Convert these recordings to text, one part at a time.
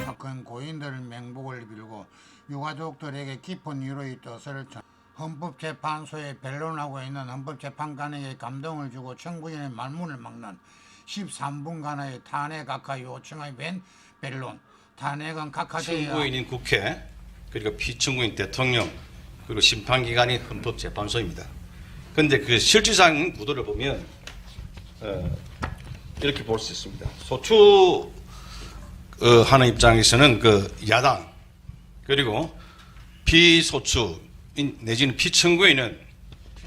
사건 고인들 맹복을 빌고 유가족들에게 깊은 위로의 뜻을 전 헌법재판소에 변론하고 있는 헌법재판관에게 감동을 주고 청구인의 말문을 막는 13분간의 탄핵 각하 요청의 웬 변론. 탄핵은 각하되어야 청구인인 국회, 그리고 피청구인 대통령, 그리고 심판기관이 헌법재판소입니다. 그런데 그 실질상 구도를 보면 이렇게 볼 수 있습니다. 소추 하는 입장에서는 그 야당, 그리고 피소추 내지는 피청구인은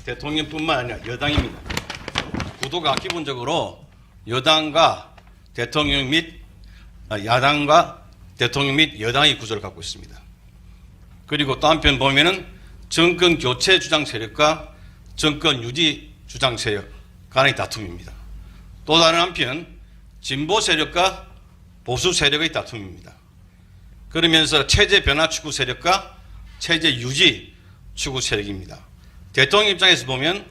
대통령뿐만 아니라 여당입니다. 구도가 기본적으로 여당과 대통령 및 야당과 대통령 및 여당의 구조를 갖고 있습니다. 그리고 또 한편 보면은 정권 교체 주장 세력과 정권 유지 주장 세력 간의 다툼입니다. 또 다른 한편 진보 세력과 보수 세력의 다툼입니다. 그러면서 체제 변화 추구 세력과 체제 유지 추구 세력입니다. 대통령 입장에서 보면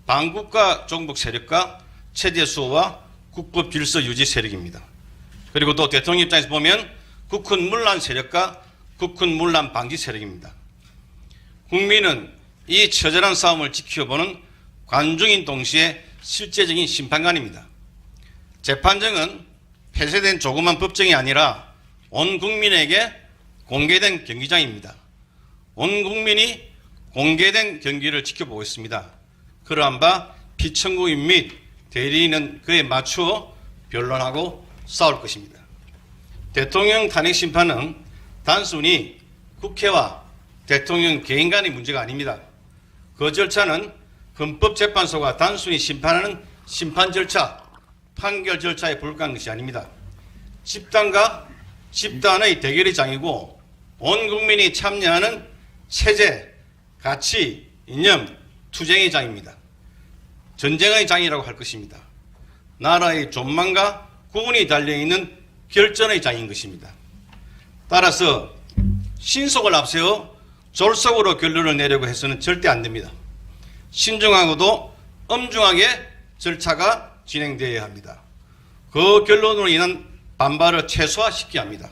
반국가 종북 세력과 체제 수호와 국법 질서 유지 세력입니다. 그리고 또 대통령 입장에서 보면 국군 문란 세력과 국군 문란 방지 세력입니다. 국민은 이 처절한 싸움을 지켜보는 관중인 동시에 실제적인 심판관입니다. 재판정은 폐쇄된 조그만 법정이 아니라 온 국민에게 공개된 경기장입니다. 온 국민이 공개된 경기를 지켜보고 있습니다. 그러한 바 피청구인 및 대리인은 그에 맞추어 변론하고 싸울 것입니다. 대통령 탄핵 심판은 단순히 국회와 대통령 개인 간의 문제가 아닙니다. 그 절차는 헌법재판소가 단순히 심판하는 심판 절차, 판결 절차에 불과한 것이 아닙니다. 집단과 집단의 대결의 장이고 온 국민이 참여하는 체제, 가치, 이념, 투쟁의 장입니다. 전쟁의 장이라고 할 것입니다. 나라의 존망과 구분이 달려있는 결전의 장인 것입니다. 따라서 신속을 앞세워 졸속으로 결론을 내려고 해서는 절대 안 됩니다. 신중하고도 엄중하게 절차가 진행되어야 합니다. 그 결론으로 인한 반발을 최소화시켜야 합니다.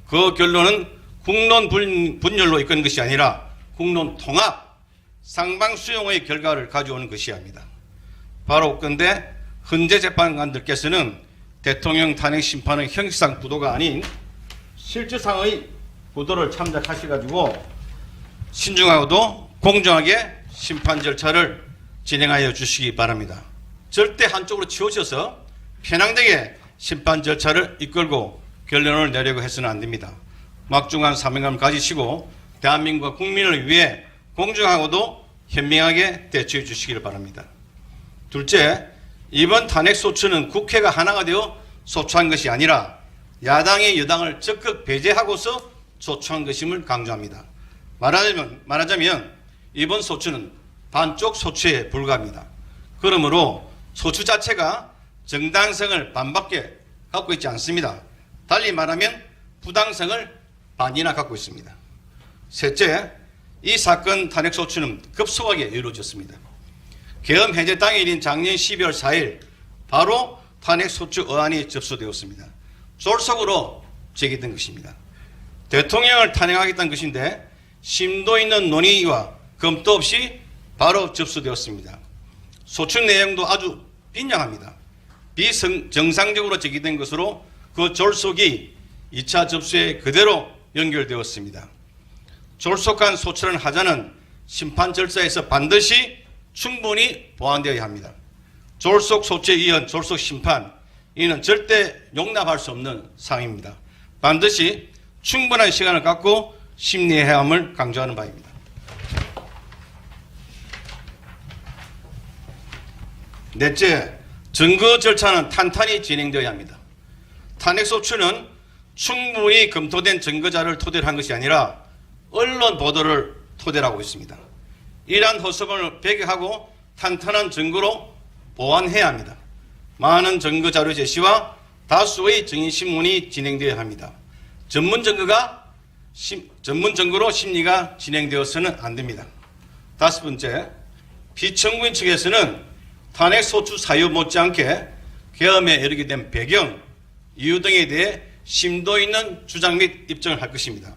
그 결론은 국론 분열로 이끄는 것이 아니라 국론 통합, 상방수용의 결과를 가져오는 것이어야 합니다. 바로 그런데 헌재 재판관들께서는 대통령 탄핵 심판의 형식상 구도가 아닌 실질상의 구도를 참작하셔가지고 신중하고도 공정하게 심판 절차를 진행하여 주시기 바랍니다. 절대 한쪽으로 치우쳐서 편향되게 심판 절차를 이끌고 결론을 내려고 해서는 안 됩니다. 막중한 사명감을 가지시고 대한민국과 국민을 위해 공정하고도 현명하게 대처해 주시기를 바랍니다. 둘째, 이번 탄핵 소추는 국회가 하나가 되어 소추한 것이 아니라 야당이 여당을 적극 배제하고서 소추한 것임을 강조합니다. 말하자면 이번 소추는 반쪽 소추에 불과합니다. 그러므로 소추 자체가 정당성을 반밖에 갖고 있지 않습니다. 달리 말하면 부당성을 반이나 갖고 있습니다. 셋째, 이 사건 탄핵 소추는 급속하게 이루어졌습니다. 계엄 해제 당일인 작년 12월 4일 바로 탄핵 소추 어안이 접수되었습니다. 졸속으로 제기된 것입니다. 대통령을 탄핵하겠다는 것인데 심도 있는 논의와 검토 없이 바로 접수되었습니다. 소추 내용도 아주 빈약합니다. 비정상적으로 제기된 것으로 그 졸속이 2차 접수에 그대로 연결되었습니다. 졸속한 소추를 하자는 심판 절차에서 반드시 충분히 보완되어야 합니다. 졸속 소추에 이은 졸속 심판, 이는 절대 용납할 수 없는 사항입니다. 반드시 충분한 시간을 갖고 심리해야 함을 강조하는 바입니다. 넷째, 증거 절차는 탄탄히 진행되어야 합니다. 탄핵 소추는 충분히 검토된 증거자료를 토대로 한 것이 아니라 언론 보도를 토대로 하고 있습니다. 이러한 허수범을 배격하고 탄탄한 증거로 보완해야 합니다. 많은 증거 자료 제시와 다수의 증인신문이 진행되어야 합니다. 전문 증거가 전문 증거로 심리가 진행되어서는 안 됩니다. 다섯 번째, 피청구인 측에서는 탄핵 소추 사유 못지않게 계엄에 이르게 된 배경, 이유 등에 대해 심도 있는 주장 및 입증을 할 것입니다.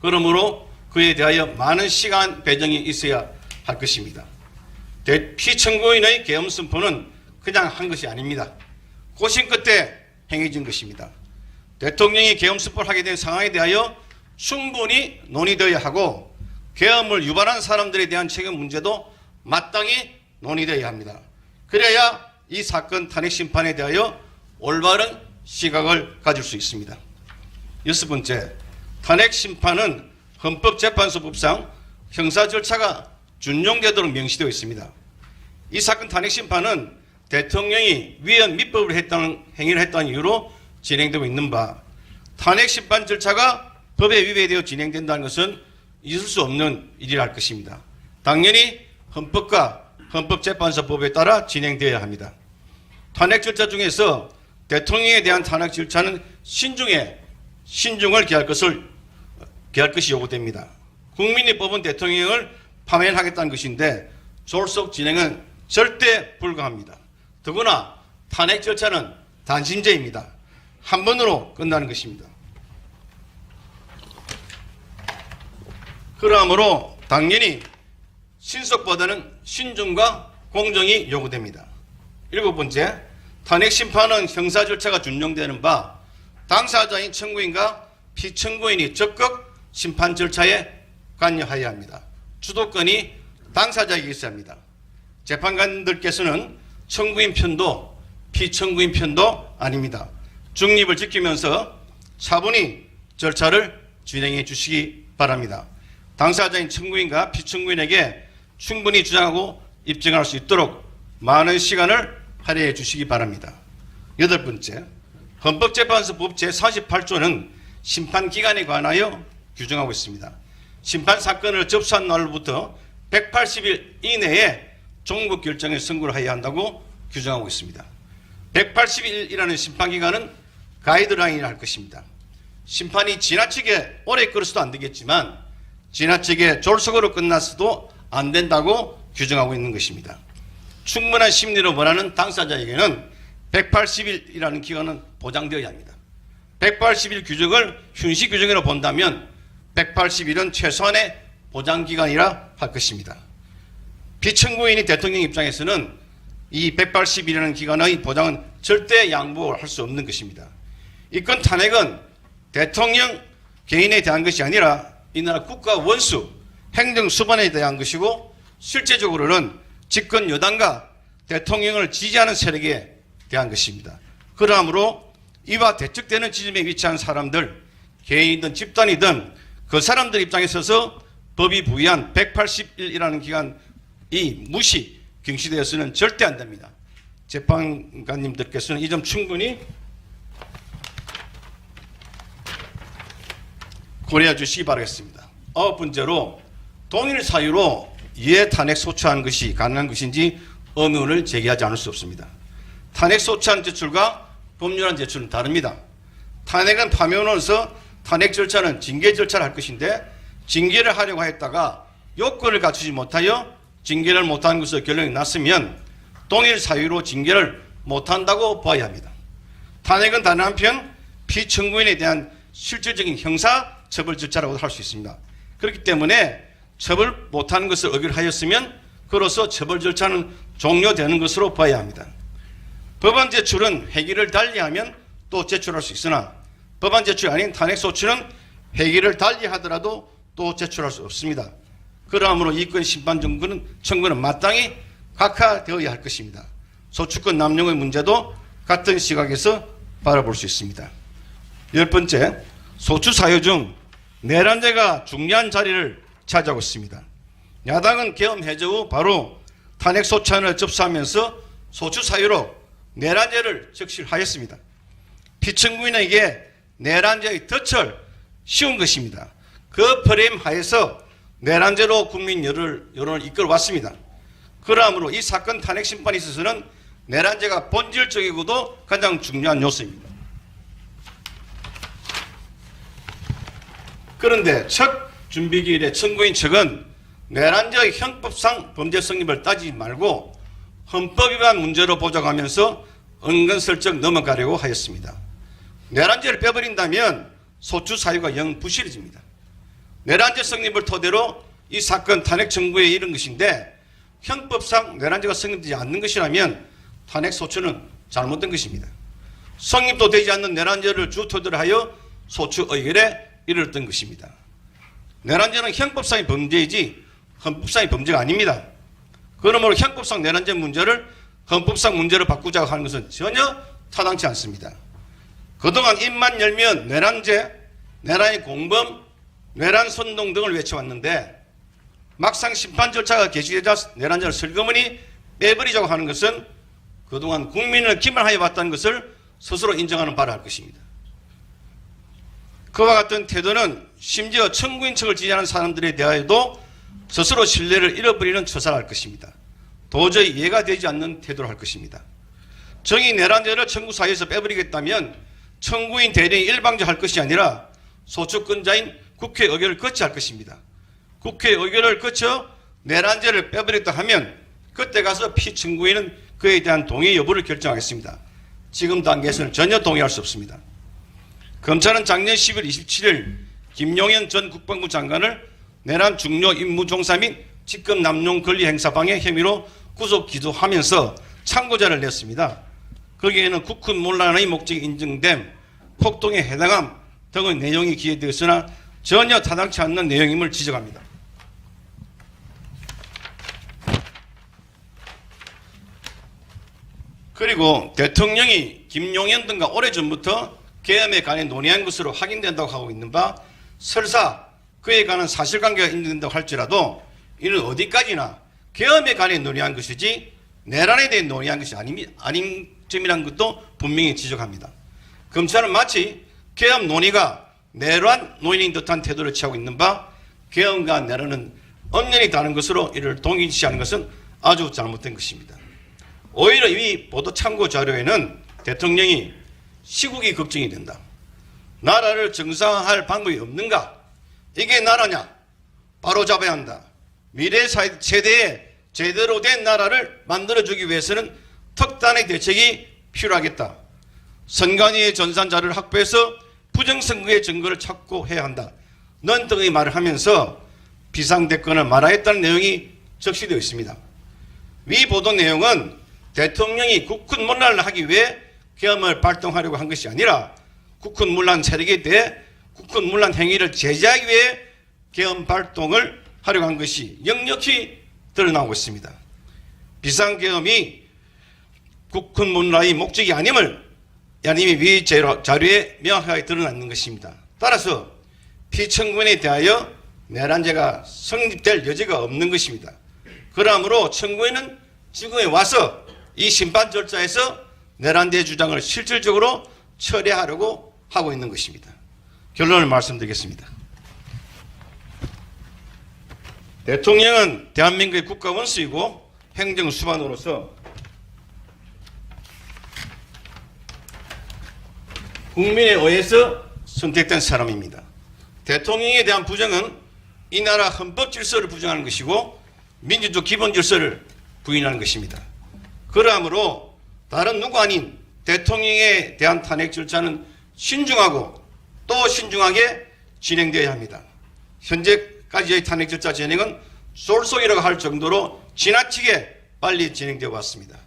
그러므로 그에 대하여 많은 시간 배정이 있어야 할 것입니다. 피청구인의 계엄 선포는 그냥 한 것이 아닙니다. 고심 끝에 행해진 것입니다. 대통령이 계엄 선포를 하게 된 상황에 대하여 충분히 논의되어야 하고 계엄을 유발한 사람들에 대한 책임 문제도 마땅히 논의되어야 합니다. 그래야 이 사건 탄핵 심판에 대하여 올바른 시각을 가질 수 있습니다. 여섯 번째, 탄핵 심판은 헌법재판소법상 형사 절차가 준용되도록 명시되어 있습니다. 이 사건 탄핵 심판은 대통령이 위헌密법을 했다는 행위를 했다는 이유로 진행되고 있는 바, 탄핵 심판 절차가 법에 위배되어 진행된다는 것은 있을 수 없는 일이라 할 것입니다. 당연히 헌법과 헌법재판소법에 따라 진행되어야 합니다. 탄핵 절차 중에서 대통령에 대한 탄핵 절차는 신중을 기할 것이 요구됩니다. 국민이 뽑은 대통령을 파면하겠다는 것인데 졸속 진행은 절대 불가합니다. 더구나 탄핵 절차는 단심제입니다. 한 번으로 끝나는 것입니다. 그러므로 당연히 신속보다는 신중과 공정이 요구됩니다. 일곱 번째, 탄핵 심판은 형사 절차가 준용되는 바 당사자인 청구인과 피청구인이 적극 심판 절차에 관여하여야 합니다. 주도권이 당사자에게 있어야 합니다. 재판관들께서는 청구인 편도 피청구인 편도 아닙니다. 중립을 지키면서 차분히 절차를 진행해 주시기 바랍니다. 당사자인 청구인과 피청구인에게 충분히 주장하고 입증할 수 있도록 많은 시간을 할애해 주시기 바랍니다. 여덟 번째, 헌법재판소법 제48조는 심판기간에 관하여 규정하고 있습니다. 심판사건을 접수한 날로부터 180일 이내에 종국 결정을 선고를 해야 한다고 규정하고 있습니다. 180일이라는 심판기간은 가이드라인이라 할 것입니다. 심판이 지나치게 오래 끌어서도 안 되겠지만 지나치게 졸속으로 끝났어도 안 된다고 규정하고 있는 것입니다. 충분한 심리를 원하는 당사자에게는 180일이라는 기간은 보장되어야 합니다. 180일 규정을 휴식 규정으로 본다면 180일은 최소한의 보장기간이라 할 것입니다. 피청구인이 대통령 입장에서는 이 180일이라는 기간의 보장은 절대 양보할 수 없는 것입니다. 이건 탄핵은 대통령 개인에 대한 것이 아니라 이 나라 국가 원수, 행정수반에 대한 것이고 실제적으로는 집권 여당과 대통령을 지지하는 세력에 대한 것입니다. 그러므로 이와 대척되는 지점에 위치한 사람들, 개인이든 집단이든 그 사람들 입장에 서서 법이 부여한 180일이라는 기간이 무시, 경시되어서는 절대 안 됩니다. 재판관님들께서는 이 점 충분히 고려해 주시기 바라겠습니다. 아홉 번째로 동일 사유로 이해 탄핵 소추한 것이 가능한 것인지 의문을 제기하지 않을 수 없습니다. 탄핵 소추안 제출과 법률안 제출은 다릅니다. 탄핵은 파면으로서 탄핵 절차는 징계 절차를 할 것인데 징계를 하려고 했다가 요건을 갖추지 못하여 징계를 못한 것으로 결론이 났으면 동일 사유로 징계를 못한다고 봐야 합니다. 탄핵은 다른 한편 피청구인에 대한 실질적인 형사 처벌 절차라고 할 수 있습니다. 그렇기 때문에 처벌 못하는 것을 의결하였으면 그로써 처벌 절차는 종료되는 것으로 봐야 합니다. 법안 제출은 회기를 달리하면 또 제출할 수 있으나 법안 제출이 아닌 탄핵 소추는 회기를 달리하더라도 또 제출할 수 없습니다. 그러므로 이건 심판 청구는 마땅히 각하되어야 할 것입니다. 소추권 남용의 문제도 같은 시각에서 바라볼 수 있습니다. 열 번째, 소추 사유 중 내란죄가 중요한 자리를 차지하고 있습니다. 야당은 계엄 해제 후 바로 탄핵 소추안을 접수하면서 소추 사유로 내란죄를 적시하였습니다. 피청구인에게 내란죄의 덫을 씌운 것입니다. 그 프레임 하에서 내란죄로 국민 여론을 이끌어왔습니다. 그러므로 이 사건 탄핵 심판에 있어서는 내란죄가 본질적이고도 가장 중요한 요소입니다. 그런데 첫 준비기일에 청구인 측은 내란죄의 형법상 범죄 성립을 따지지 말고 헌법 위반 문제로 보장하면서 은근슬쩍 넘어가려고 하였습니다. 내란죄를 빼버린다면 소추 사유가 영 부실해집니다. 내란죄 성립을 토대로 이 사건 탄핵 청구에 이른 것인데 형법상 내란죄가 성립되지 않는 것이라면 탄핵 소추는 잘못된 것입니다. 성립도 되지 않는 내란죄를 주 토대로 하여 소추 의결에 이르렀던 것입니다. 내란죄는 형법상의 범죄이지 헌법상의 범죄가 아닙니다. 그러므로 형법상 내란죄 문제를 헌법상 문제로 바꾸자고 하는 것은 전혀 타당치 않습니다. 그동안 입만 열면 내란죄, 내란의 공범, 내란 선동 등을 외쳐왔는데 막상 심판 절차가 개시되자 내란죄를 슬그머니 빼버리자고 하는 것은 그동안 국민을 기만하여 왔다는 것을 스스로 인정하는 바라 할 것입니다. 그와 같은 태도는 심지어 청구인 측을 지지하는 사람들에 대하여도 스스로 신뢰를 잃어버리는 처사를 할 것입니다. 도저히 이해가 되지 않는 태도를 할 것입니다. 정의 내란죄를 청구사유에서 빼버리겠다면 청구인 대리인이 일방적할 것이 아니라 소추권자인 국회 의결을 거쳐 할 것입니다. 국회 의결을 거쳐 내란죄를 빼버렸다 하면 그때 가서 피청구인은 그에 대한 동의 여부를 결정하겠습니다. 지금 단계에서는 전혀 동의할 수 없습니다. 검찰은 작년 10월 27일 김용현 전 국방부 장관을 내란 중요 임무 종사 및 직권 남용 권리 행사 방해 혐의로 구속 기소하면서 참고자를 냈습니다. 거기에는 국군 문란의 목적이 인정됨, 폭동에 해당함 등의 내용이 기재되어 있으나 전혀 타당치 않는 내용임을 지적합니다. 그리고 대통령이 김용현 등과 오래전부터 계엄에 관해 논의한 것으로 확인된다고 하고 있는 바 설사 그에 관한 사실관계가 인정된다고 할지라도 이는 어디까지나 계엄에 관해 논의한 것이지 내란에 대해 논의한 것이 아닌 점이라는 것도 분명히 지적합니다. 검찰은 마치 계엄 논의가 내란 논의인 듯한 태도를 취하고 있는 바 계엄과 내란은 엄연히 다른 것으로 이를 동일시하는 것은 아주 잘못된 것입니다. 오히려 이 보도 참고 자료에는 대통령이 시국이 걱정이 된다. 나라를 정상화할 방법이 없는가? 이게 나라냐? 바로 잡아야 한다. 미래 세대에 제대로 된 나라를 만들어주기 위해서는 특단의 대책이 필요하겠다. 선관위의 전산 자료를 확보해서 부정선거의 증거를 찾고 해야 한다. 넌 등의 말을 하면서 비상대권을 말하였다는 내용이 적시되어 있습니다. 위 보도 내용은 대통령이 국군 문란을 하기 위해 계엄을 발동하려고 한 것이 아니라 국군 문란 세력에 대해 국군 문란 행위를 제재하기 위해 계엄 발동을 하려고 한 것이 역력히 드러나고 있습니다. 비상계엄이 국군 문란의 목적이 아님을 야님이 위 자료에 명확하게 드러나는 것입니다. 따라서 피청구인에 대하여 내란죄가 성립될 여지가 없는 것입니다. 그러므로 청구인은 지금에 와서 이 심판 절차에서 내란죄 주장을 실질적으로 철회하려고 하고 있는 것입니다. 결론을 말씀드리겠습니다. 대통령은 대한민국의 국가원수이고 행정수반으로서 국민에 의해서 선택된 사람입니다. 대통령에 대한 부정은 이 나라 헌법 질서를 부정하는 것이고 민주적 기본 질서를 부인하는 것입니다. 그러므로 다른 누구 아닌 대통령에 대한 탄핵 절차는 신중하고 또 신중하게 진행되어야 합니다. 현재까지의 탄핵 절차 진행은 쏠쏠이라고 할 정도로 지나치게 빨리 진행되어 왔습니다.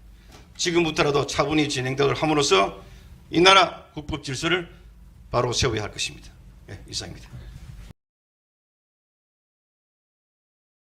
지금부터라도 차분히 진행되도록 함으로써 이 나라 국법 질서를 바로 세워야 할 것입니다. 네, 이상입니다.